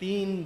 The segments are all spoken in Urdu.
3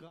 کا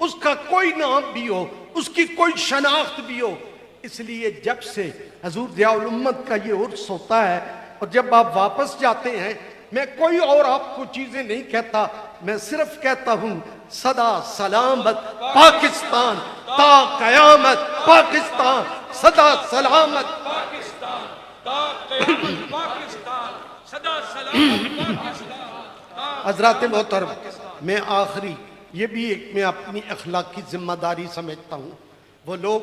اس کا کوئی نام بھی ہو، اس کی کوئی شناخت بھی ہو۔ اس لیے جب سے حضور ضیاء الامت کا یہ عرس ہوتا ہے اور جب آپ واپس جاتے ہیں، میں کوئی اور آپ کو چیزیں نہیں کہتا، میں صرف کہتا ہوں صدا سلامت پاکستان تا قیامت پاکستان، صدا سلامت پاکستان تا قیامت پاکستان، صدا سلامت پاکستان۔ حضرات محترم، میں آخری یہ بھی ایک میں اپنی اخلاقی ذمہ داری سمجھتا ہوں، وہ لوگ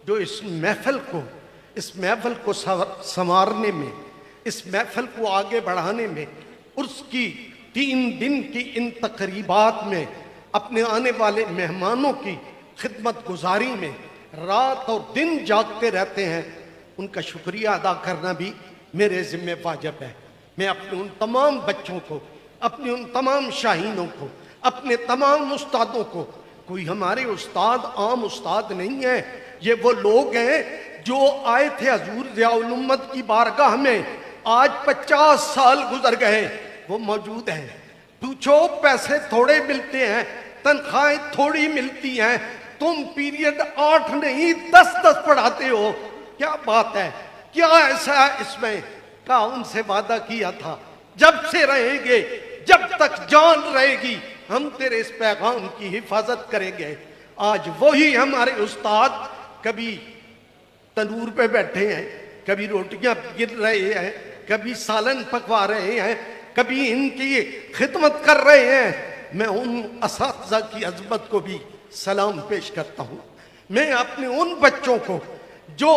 جو اس محفل کو سنوارنے میں، اس محفل کو آگے بڑھانے میں، عرس کی 3 دن کی ان تقریبات میں اپنے آنے والے مہمانوں کی خدمت گزاری میں رات اور دن جاگتے رہتے ہیں، ان کا شکریہ ادا کرنا بھی میرے ذمہ واجب ہے۔ میں اپنے ان تمام بچوں کو، اپنے ان تمام شاہینوں کو، اپنے تمام استادوں کو، کوئی ہمارے استاد عام استاد نہیں ہیں، یہ وہ لوگ ہیں جو آئے تھے حضور ضیاء الامت کی بارگاہ میں، آج 50 سال گزر گئے، وہ موجود ہیں۔ پوچھو پیسے تھوڑے ملتے ہیں، تنخواہیں تھوڑی ملتی ہیں، تم پیریڈ 8 نہیں 10 پڑھاتے ہو، کیا بات ہے، کیا ایسا ہے اس میں؟ کہا ان سے وعدہ کیا تھا جب سے رہیں گے، جب تک جان رہے گی ہم تیرے اس پیغام کی حفاظت کریں گے۔ آج وہی ہمارے استاد کبھی تنور پہ بیٹھے ہیں، کبھی روٹیاں گر رہے ہیں، کبھی سالن پکوا رہے ہیں، کبھی ان کی خدمت کر رہے ہیں۔ میں ان اساتذہ کی عظمت کو بھی سلام پیش کرتا ہوں۔ میں اپنے ان بچوں کو جو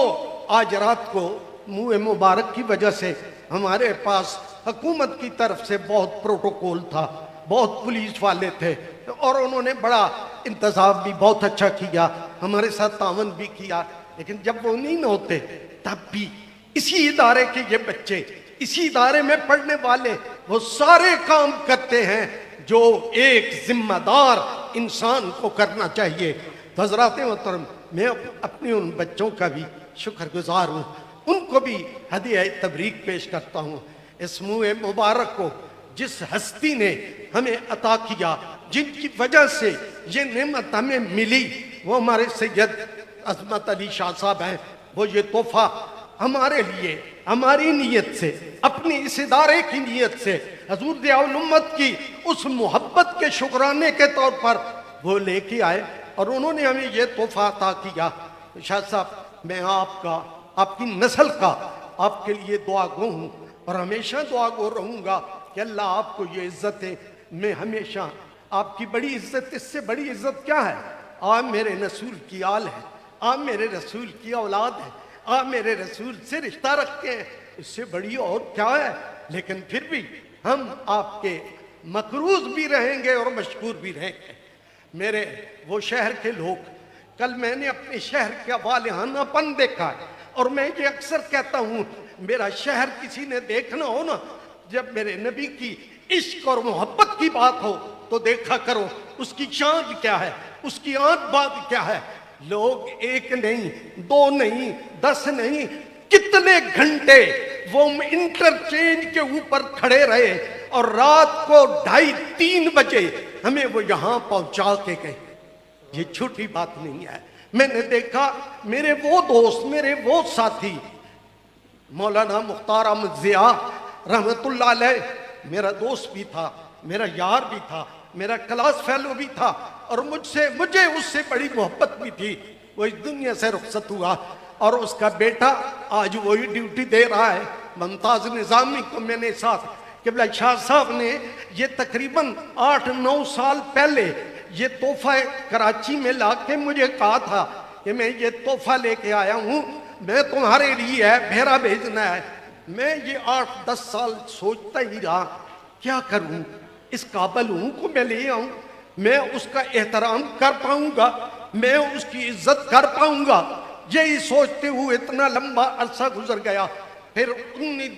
آج رات کو منہ مبارک کی وجہ سے ہمارے پاس حکومت کی طرف سے بہت پروٹوکول تھا، بہت پولیس والے تھے اور انہوں نے بڑا انتظام بھی بہت اچھا کیا، ہمارے ساتھ تعاون بھی کیا، لیکن جب وہ نہیں ہوتے تب بھی اسی ادارے کے یہ بچے، اسی ادارے میں پڑھنے والے وہ سارے کام کرتے ہیں جو ایک ذمہ دار انسان کو کرنا چاہیے۔ تو حضرات محترم، میں اپنے ان بچوں کا بھی شکر گزار ہوں، ان کو بھی ہدیہ تبریک پیش کرتا ہوں۔ اس منہ مبارک کو جس ہستی نے ہمیں عطا کیا، جن کی وجہ سے یہ نعمت ہمیں ملی، وہ ہمارے سید عظمت علی شاہ صاحب ہیں۔ وہ یہ تحفہ ہمارے لیے، ہماری نیت سے، اپنی اس ادارے کی نیت سے، حضور ضیاء الامت کی اس محبت کے شکرانے کے طور پر وہ لے کے آئے اور انہوں نے ہمیں یہ تحفہ عطا کیا۔ شاہ صاحب، میں آپ کا، آپ کی نسل کا آپ کے لیے دعا گو ہوں اور ہمیشہ دعا گو رہوں گا کہ اللہ آپ کو یہ عزت ہے۔ میں ہمیشہ آپ کی بڑی عزت، اس سے بڑی عزت کیا ہے؟ آپ میرے رسول کی آل ہے، آپ میرے رسول کی اولاد ہے، آپ میرے رسول سے رشتہ رکھتے ہیں، اس سے بڑی اور کیا ہے؟ لیکن پھر بھی ہم آپ کے مقروض بھی رہیں گے اور مشکور بھی رہیں گے۔ میرے وہ شہر کے لوگ، کل میں نے اپنے شہر کا والہانہ پن دیکھا ہے اور میں یہ اکثر کہتا ہوں، میرا شہر کسی نے دیکھنا ہو نا، جب میرے نبی کی عشق اور محبت کی بات ہو تو دیکھا کرو اس کی چاند کیا ہے، اس کی آنکھ بات کیا ہے۔ لوگ 1 نہیں 2 نہیں 10 نہیں، کتنے گھنٹے وہ انٹرچینج کے اوپر کھڑے رہے اور رات کو 2:30-3 بجے ہمیں وہ یہاں پہنچا کے گئے۔ یہ چھوٹی بات نہیں ہے۔ میں نے دیکھا میرے وہ دوست، میرے وہ ساتھی، مولانا مختار احمد ضیاء رحمت اللہ علیہ میرا دوست بھی تھا، میرا یار بھی تھا، میرا کلاس فیلو بھی تھا اور مجھے اس سے بڑی محبت بھی تھی۔ وہ اس دنیا سے رخصت ہوا اور اس کا بیٹا آج وہی ڈیوٹی دے رہا ہے۔ ممتاز نظامی کو میں نے ساتھ، قبلہ شاہ صاحب نے یہ تقریباً 8-9 سال پہلے یہ تحفہ کراچی میں لا کے مجھے کہا تھا کہ میں یہ تحفہ لے کے آیا ہوں، میں تمہارے لیے ہے، بھیرا بھیجنا ہے۔ میں یہ 8-10 سال سوچتا ہی رہا کیا کروں، اس قابل ہوں کو میں لے آؤں، میں اس کا احترام کر پاؤں گا، میں اس کی عزت کر پاؤں گا۔ یہی سوچتے ہوئے اتنا لمبا عرصہ گزر گیا۔ پھر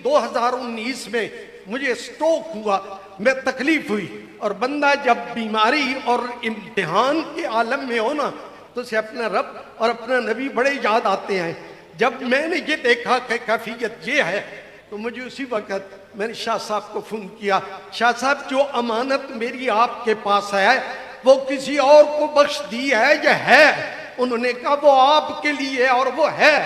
2019 میں مجھے سٹروک ہوا، میں تکلیف ہوئی، اور بندہ جب بیماری اور امتحان کے عالم میں ہو نا تو اسے اپنا رب اور اپنا نبی بڑے یاد آتے ہیں۔ جب میں نے یہ دیکھا کہ کیفیت یہ ہے تو مجھے اسی وقت میں نے شاہ صاحب کو فون کیا، شاہ صاحب جو امانت میری آپ کے پاس ہے وہ کسی اور کو بخش دی ہے یا ہے؟ انہوں نے کہا وہ آپ کے لیے اور وہ ہے۔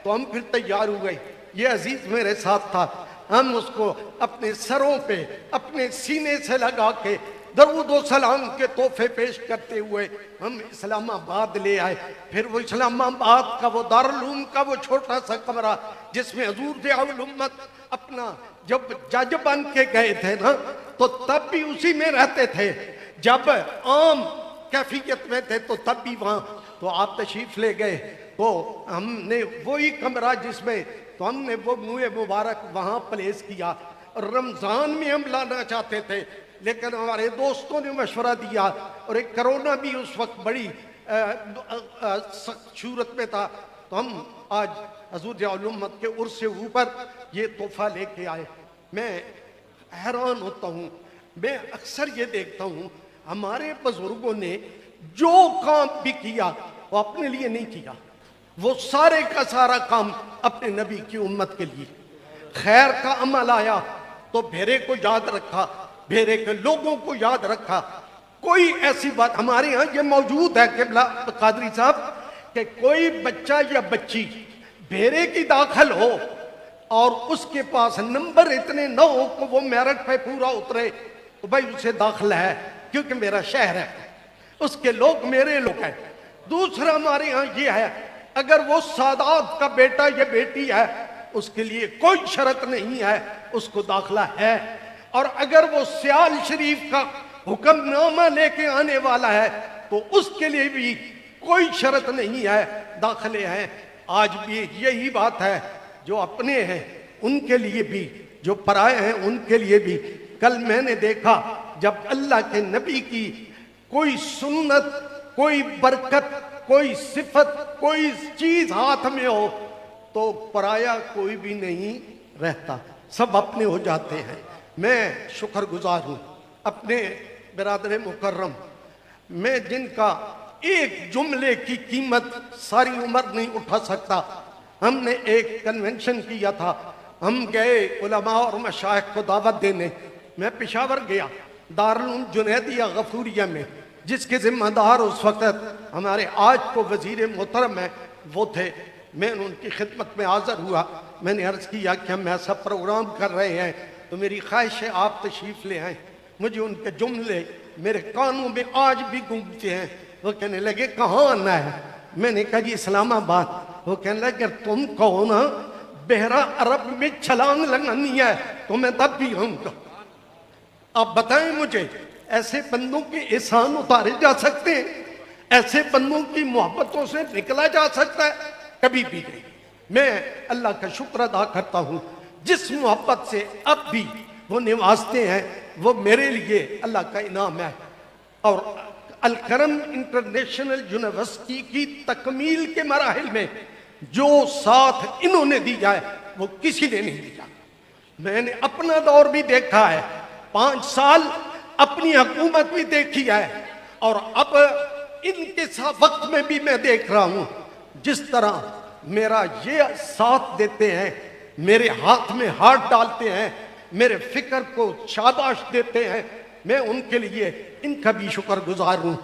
تو ہم پھر تیار ہو گئے، یہ عزیز میرے ساتھ تھا، ہم اس کو اپنے سروں پہ اپنے سینے سے لگا کے درود و سلام کے تحفے پیش کرتے ہوئے ہم اسلام آباد لے آئے۔ پھر وہ اسلام آباد کا وہ دارالعلوم کا وہ چھوٹا سا کمرہ جس میں حضور ضیاء الامت اپنا جب جج بن کے گئے تھے نا تو تب بھی اسی میں رہتے تھے، جب عام کیفیت میں تھے تو تب بھی وہاں، تو آپ تشریف لے گئے تو ہم نے وہی کمرہ جس میں، تو ہم نے وہ منہ مبارک وہاں پلیس کیا۔ رمضان میں ہم لانا چاہتے تھے لیکن ہمارے دوستوں نے مشورہ دیا، اور ایک کرونا بھی اس وقت بڑی سخت صورت میں تھا، تو ہم آج حضور ضیاء الامت کے عرس سے اوپر یہ تحفہ لے کے آئے۔ میں حیران ہوتا ہوں، میں اکثر یہ دیکھتا ہوں ہمارے بزرگوں نے جو کام بھی کیا وہ اپنے لیے نہیں کیا، وہ سارے کا سارا کام اپنے نبی کی امت کے لیے۔ خیر کا عمل آیا تو بھیرے کو یاد رکھا، بھیرے کے لوگوں کو یاد رکھا۔ کوئی ایسی بات ہمارے ہاں یہ موجود ہے قبلہ قادری صاحب کہ کوئی بچہ یا بچی بھیرے کی داخل ہو اور اس کے پاس نمبر اتنے نہ ہو کہ وہ میرٹ پہ پورا اترے تو بھائی اسے داخلہ ہے، کیونکہ میرا شہر ہے، اس کے لوگ میرے لوگ ہیں۔ دوسرا ہمارے ہاں یہ ہے اگر وہ سادات کا بیٹا یا بیٹی ہے اس کے لیے کوئی شرط نہیں ہے، اس کو داخلہ ہے، اور اگر وہ سیال شریف کا حکم نامہ لے کے آنے والا ہے تو اس کے لیے بھی کوئی شرط نہیں ہے، داخلے ہیں۔ آج بھی یہی بات ہے، جو اپنے ہیں ان کے لیے بھی، جو پرائے ہیں ان کے لیے بھی۔ کل میں نے دیکھا جب اللہ کے نبی کی کوئی سنت، کوئی برکت، کوئی صفت، کوئی چیز ہاتھ میں ہو تو پرایا کوئی بھی نہیں رہتا، سب اپنے ہو جاتے ہیں۔ میں شکر گزار ہوں اپنے برادر مکرم، میں جن کا ایک جملے کی قیمت ساری عمر نہیں اٹھا سکتا۔ ہم نے ایک کنونشن کیا تھا، ہم گئے علماء اور مشائخ کو دعوت دینے، میں پشاور گیا دارالعلوم جنیدیہ غفوریہ میں، جس کے ذمہ دار اس وقت ہمارے آج کو وزیر محترم ہیں وہ تھے۔ میں ان کی خدمت میں حاضر ہوا، میں نے عرض کیا کہ ہم ایسا پروگرام کر رہے ہیں تو میری خواہش ہے آپ تشریف لے آئیں۔ مجھے ان کے جملے میرے کانوں میں آج بھی گونجتے ہیں۔ وہ کہنے لگے کہاں آنا ہے؟ میں نے کہا جی اسلام آباد۔ وہ کہنے لگے اگر تم کہو نا بحیرہ عرب میں چھلانگ لگانی ہے تو میں تب بھی آؤں گا۔ آپ بتائیں مجھے ایسے بندوں کے احسان اتارے جا سکتے ہیں؟ ایسے بندوں کی محبتوں سے نکلا جا سکتا ہے؟ کبھی بھی نہیں۔ میں اللہ کا شکر ادا کرتا ہوں جس محبت سے اب بھی وہ نوازتے ہیں، وہ میرے لیے اللہ کا انعام ہے۔ اور الکرم انٹرنیشنل یونیورسٹی کی تکمیل کے مراحل میں جو ساتھ انہوں نے دیا ہے وہ کسی نے نہیں دیا۔ میں نے اپنا دور بھی دیکھا ہے، 5 سال اپنی حکومت بھی دیکھی ہے، اور اب ان کے وقت میں بھی میں دیکھ رہا ہوں جس طرح میرا یہ ساتھ دیتے ہیں، میرے ہاتھ میں ہاتھ ڈالتے ہیں، میرے فکر کو شاباش دیتے ہیں۔ میں ان کے لیے ان کا بھی شکر گزار ہوں۔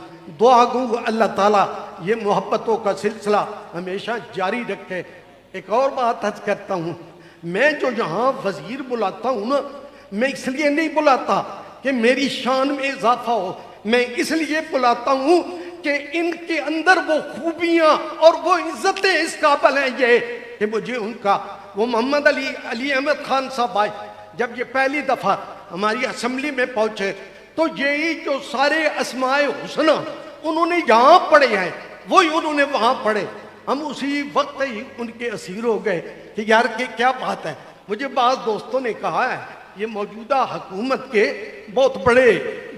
دعا گو اللہ تعالیٰ یہ محبتوں کا سلسلہ ہمیشہ جاری رکھے۔ ایک اور بات عرض کرتا ہوں، میں جو یہاں وزیر بلاتا ہوں نا، میں اس لیے نہیں بلاتا کہ میری شان میں اضافہ ہو، میں اس لیے بلاتا ہوں کہ ان کے اندر وہ خوبیاں اور وہ عزتیں اس قابل ہیں یہ کہ مجھے ان کا، وہ محمد علی احمد خان صاحب آئے جب یہ پہلی دفعہ ہماری اسمبلی میں پہنچے تو یہی جو سارے اسماء حسنہ انہوں نے یہاں پڑھے ہیں وہی انہوں نے وہاں پڑھے۔ ہم اسی وقت ہی ان کے اسیر ہو گئے کہ یار کہ کیا بات ہے۔ مجھے بعض دوستوں نے کہا ہے یہ موجودہ حکومت کے بہت بڑے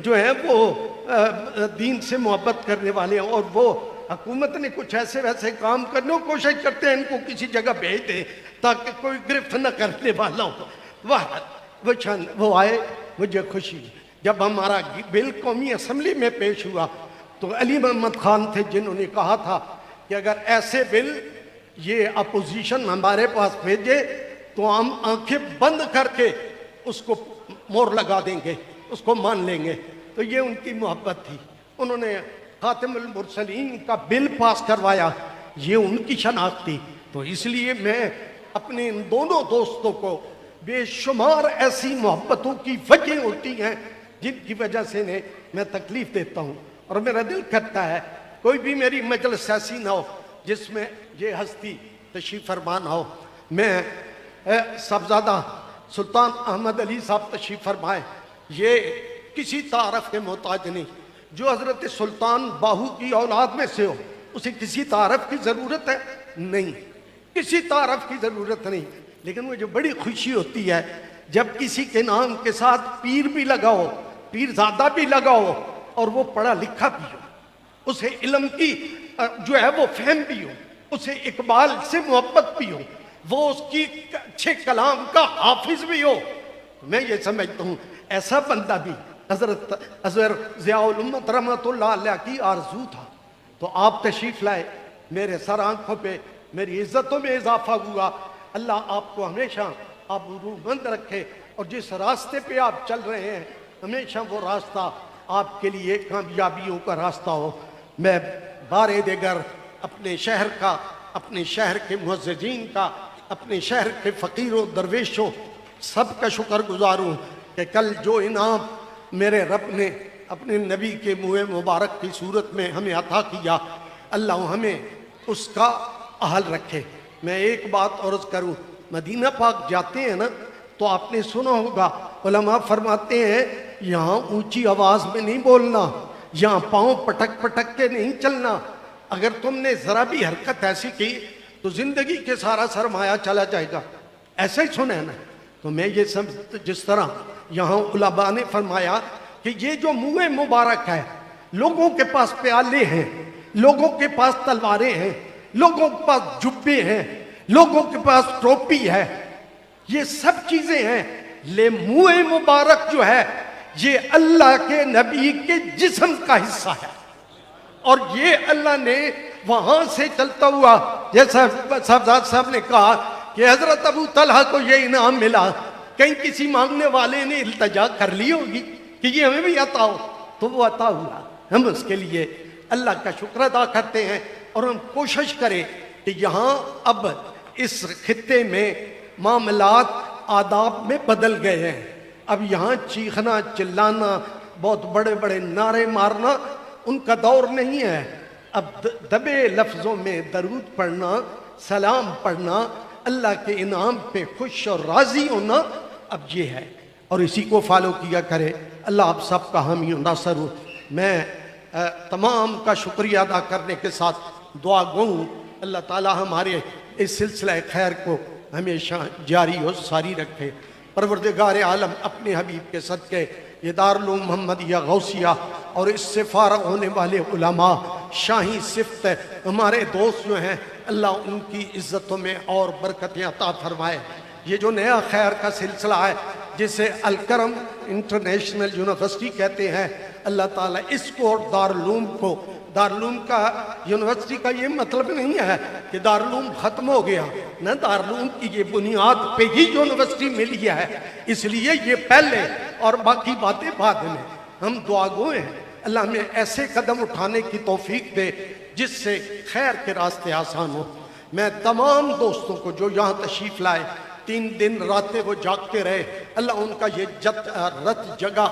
جو ہیں وہ دین سے محبت کرنے والے ہیں، اور وہ حکومت نے کچھ ایسے ویسے کام کرنے کی کوشش کرتے ہیں ان کو کسی جگہ بھیج دیں تاکہ کوئی گرفت نہ کرنے والا ہو۔ وہ آئے، مجھے خوشی جب ہمارا بل قومی اسمبلی میں پیش ہوا تو علی محمد خان تھے جنہوں نے کہا تھا کہ اگر ایسے بل یہ اپوزیشن ہمارے پاس بھیجے تو ہم آنکھیں بند کر کے اس کو مور لگا دیں گے، اس کو مان لیں گے۔ تو یہ ان کی محبت تھی۔ انہوں نے خاتم المرسلین کا بل پاس کروایا، یہ ان کی شناخت تھی۔ تو اس لیے میں اپنے ان دونوں دوستوں کو بے شمار ایسی محبتوں کی وجہ ہوتی ہیں جن کی وجہ سے میں تکلیف دیتا ہوں، اور میرا دل کرتا ہے کوئی بھی میری مجلس ایسی نہ ہو جس میں یہ ہستی تشریف فرما نہ ہو۔ میں صاحبزادہ سلطان احمد علی صاحب تشریف فرمائے، یہ کسی تعارف کے محتاج نہیں، جو حضرت سلطان باہو کی اولاد میں سے ہو اسے کسی تعارف کی ضرورت ہے نہیں، کسی تعارف کی ضرورت نہیں۔ لیکن مجھے بڑی خوشی ہوتی ہے جب کسی کے نام کے ساتھ پیر بھی لگا ہو، پیر زادہ بھی لگا ہو، اور وہ پڑھا لکھا بھی ہو، اسے علم کی جو ہے وہ فہم بھی ہو، اسے اقبال سے محبت بھی ہو، وہ اس کی اچھے کلام کا حافظ بھی ہو۔ میں یہ سمجھتا ہوں ایسا بندہ بھی حضرت اظہر ضیاء الامت رحمۃ اللہ علیہ کی آرزو تھا۔ تو آپ تشریف لائے، میرے سر آنکھوں پہ میری عزتوں میں اضافہ ہوا۔ اللہ آپ کو ہمیشہ آبرومند رکھے، اور جس راستے پہ آپ چل رہے ہیں ہمیشہ وہ راستہ آپ کے لیے کامیابیوں کا راستہ ہو۔ میں بارے دیگر اپنے شہر کا، اپنے شہر کے معززین کا، اپنے شہر کے فقیروں درویشوں سب کا شکر گزار ہوں کہ کل جو انعام میرے رب نے اپنے نبی کے منہ مبارک کی صورت میں ہمیں عطا کیا، اللہ ہمیں اس کا اہل رکھے۔ میں ایک بات عرض کروں، مدینہ پاک جاتے ہیں نا تو آپ نے سنا ہوگا علماء فرماتے ہیں یہاں اونچی آواز میں نہیں بولنا، یہاں پاؤں پٹک پٹک کے نہیں چلنا، اگر تم نے ذرا بھی حرکت ایسی کی تو زندگی کے سارا سرمایہ چلا جائے گا، ایسا ہی سنا ہے نا۔ تو میں یہ سمجھ، جس طرح یہاں علماء نے فرمایا کہ یہ جو منہ مبارک ہے، لوگوں کے پاس پیالے ہیں، لوگوں کے پاس تلواریں ہیں، لوگوں کے پاس جبے ہیں، لوگوں کے پاس ٹوپی ہے، یہ سب چیزیں ہیں، لے منہ مبارک جو ہے یہ اللہ کے نبی کے جسم کا حصہ ہے، اور یہ اللہ نے وہاں سے چلتا ہوا، جیسا صاحبزاد صاحب نے کہا کہ حضرت ابو طلحہ کو یہ انعام ملا، کہیں کسی مانگنے والے نے التجا کر لی ہوگی کہ یہ ہمیں بھی عطا ہو، تو وہ عطا ہوا۔ ہم اس کے لیے اللہ کا شکر ادا کرتے ہیں، اور ہم کوشش کریں کہ یہاں اب اس خطے میں معاملات آداب میں بدل گئے ہیں، اب یہاں چیخنا چلانا، بہت بڑے بڑے نعرے مارنا ان کا دور نہیں ہے، اب دبے لفظوں میں درود پڑھنا، سلام پڑھنا، اللہ کے انعام پہ خوش اور راضی ہونا اب یہ ہے، اور اسی کو فالو کیا کرے۔ اللہ آپ سب کا حامی و ناصر ہو۔ میں تمام کا شکریہ ادا کرنے کے ساتھ دعا گو ہوں اللہ تعالی ہمارے اس سلسلہ خیر کو ہمیشہ جاری و ساری رکھے۔ پروردگار عالم اپنے حبیب کے صدقے یہ دارالعلوم محمدیہ غوثیہ اور اس سے فارغ ہونے والے علماء شاہی صفت ہمارے دوست جو ہیں، اللہ ان کی عزتوں میں اور برکتیں عطا فرمائے۔ یہ جو نیا خیر کا سلسلہ ہے جسے الکرم انٹرنیشنل یونیورسٹی کہتے ہیں، اللہ تعالیٰ اس کو اور دارالعلوم کو، دارالعلوم کا یونیورسٹی کا یہ مطلب نہیں ہے کہ دارالعلوم ختم ہو گیا، نہ، دارالعلوم کی یہ بنیاد پہ ہی یونیورسٹی ملی ہے، اس لیے یہ پہلے اور باقی باتیں بعد میں۔ ہم دعا گوئے ہیں اللہ ہمیں ایسے قدم اٹھانے کی توفیق دے جس سے خیر کے راستے آسان ہو۔ میں تمام دوستوں کو جو یہاں تشریف لائے، 3 دن راتیں وہ جاگتے رہے، اللہ ان کا یہ رت جگہ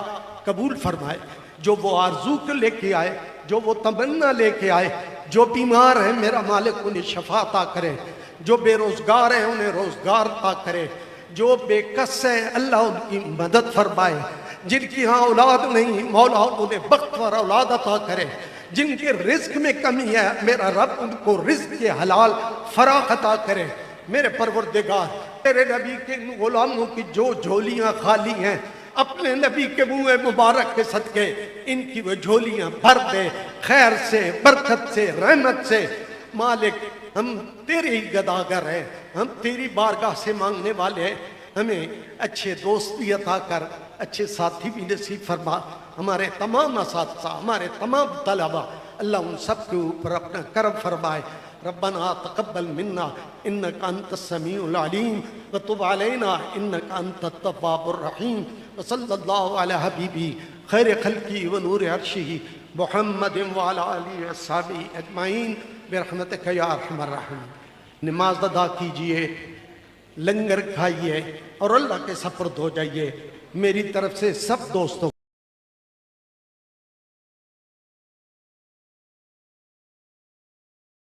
قبول فرمائے، جو وہ آرزو کے لے کے آئے، جو وہ تمنا لے کے آئے، جو بیمار ہیں میرا مالک انہیں شفا عطا کرے، جو بے روزگار ہیں انہیں روزگار عطا کرے، جو بے کس ہیں اللہ ان کی مدد فرمائے، جن کی ہاں اولاد نہیں مولا انہیں بختور اولاد عطا کرے، جن کے رزق میں کمی ہے میرا رب ان کو رزق کے حلال فراخ عطا کرے۔ میرے پروردگار تیرے نبی کے ان غلاموں کی جو جھولیاں خالی ہیں اپنے نبی کے منہ مبارک کے صدقے ان کی وہ جھولیاں بھر دے، خیر سے، برکت سے، رحمت سے۔ مالک ہم تیرے ہی گداگر ہیں، ہم تیری بارگاہ سے مانگنے والے ہیں، ہمیں اچھے دوست بھی عطا کر، اچھے ساتھی بھی نصیب فرما۔ ہمارے تمام اساتذہ، ہمارے تمام طلبہ، اللہ ان سب کے اوپر اپنا کرم فرمائے۔ ربنا تقبل منا انك انت السميع العليم وتب علينا انك انت التواب الرحيم وصلى الله على حبيبه خير خلقه ونور عرشه محمد وعلی آلہ وصحبہ اجمعین برحمتک یا ارحم الراحمین۔ نماز ادا کیجئے، لنگر کھائیے اور اللہ کے سپرد ہو جائیے۔ میری طرف سے سب دوستوں